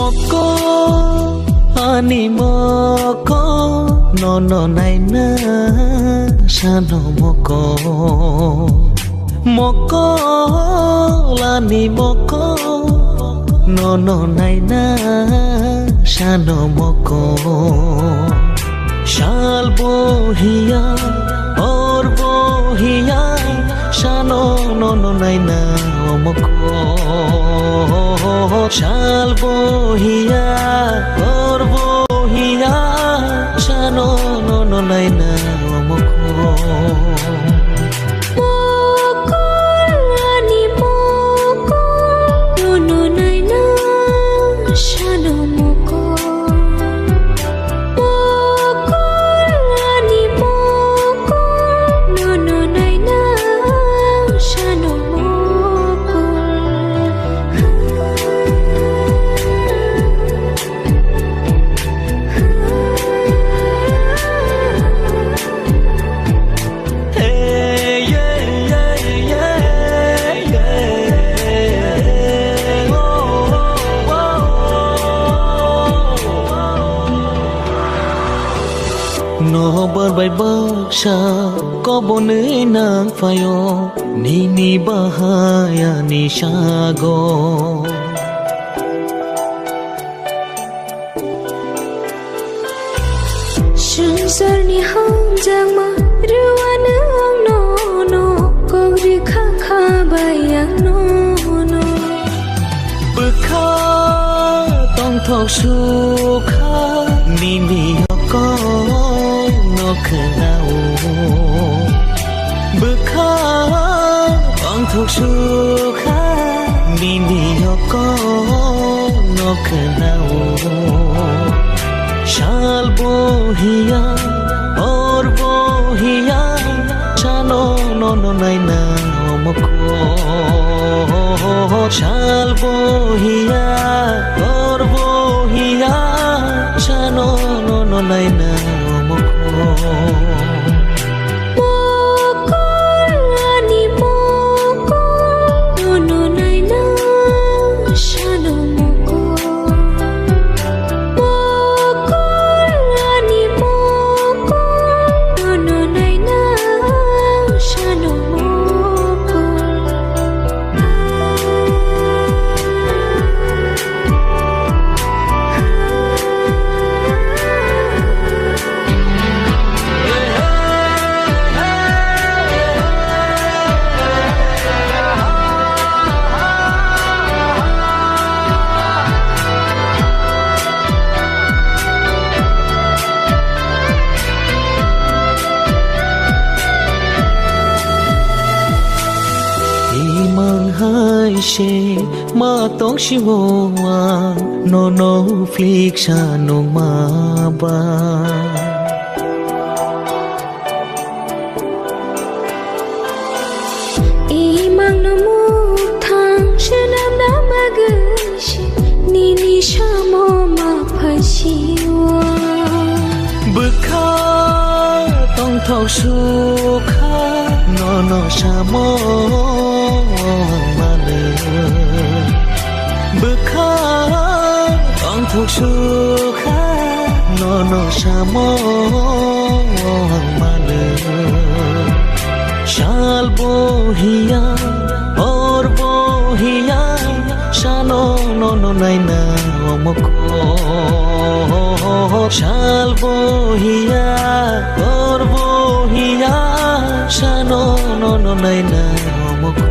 moko ani moko nono naina sano moko moko lani moko nono naina sano moko শাল বহিয়া ওর বহিয়া শানো ননো নাইনা মকো শাল বহিয়া ওর বহিয়া শানো ননো Naina মকো Nobar bay baksha kobone nang fayo nini bahaya nishago Sungsar ni hang jang ma ruwana no no kori kha kha bayang no no Bukha tong thok sukha nini ko no khnao Bukha tong thok sukha nini ko no khnao শাল বহিয়া ওর বহিয়া শানো ননো নাইনা মকো শাল বহিয়া ওর বহিয়া শানো ননো Naina মকো she ma tong shi wo no no flick sha no ma ba imang no mu thang shanam na mag shi ni ni sha mo ma phashi wa bukha tong thok su kha no no sha mo Bukha tong thok sukha no no shamo mane shal bohiya or bohiya shano no no naina moko shal bohiya or bohiya shano no no naina moko